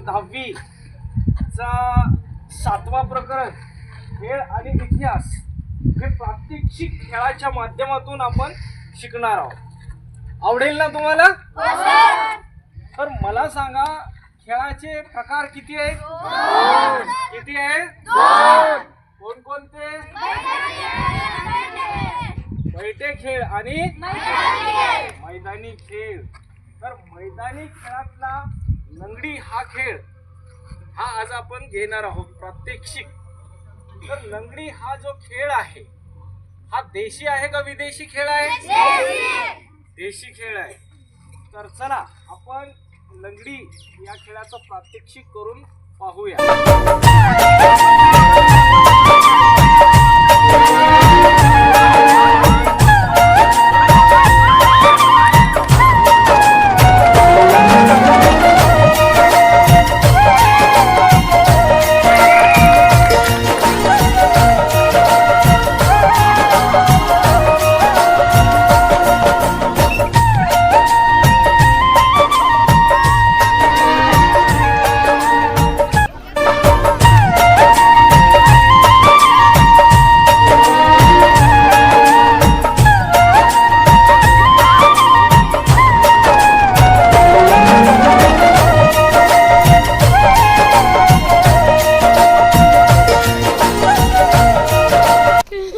10वी चा 7वा प्रकरण खेळ आणि इतिहास हे प्रात्यक्षिक खेळाच्या माध्यमातून आपण शिकणार आहोत. आवडेल ना तुम्हाला? तर मला सांगा, खेळाचे प्रकार किती आहेत? किती आहेत? कोणकोणते? बैठे खेळ आणि मैदानी खेळ. तर मैदानी खेळातला लंगडी हा खेळ हा आज आपण घेणार आहोत प्रात्यक्षिक. तर लंगडी हा जो खेळ आहे हा देशी आहे का विदेशी खेळ आहे? देशी खेळ आहे. तर चला आपण लंगडी या खेळाचं प्रात्यक्षिक करून पाहूया.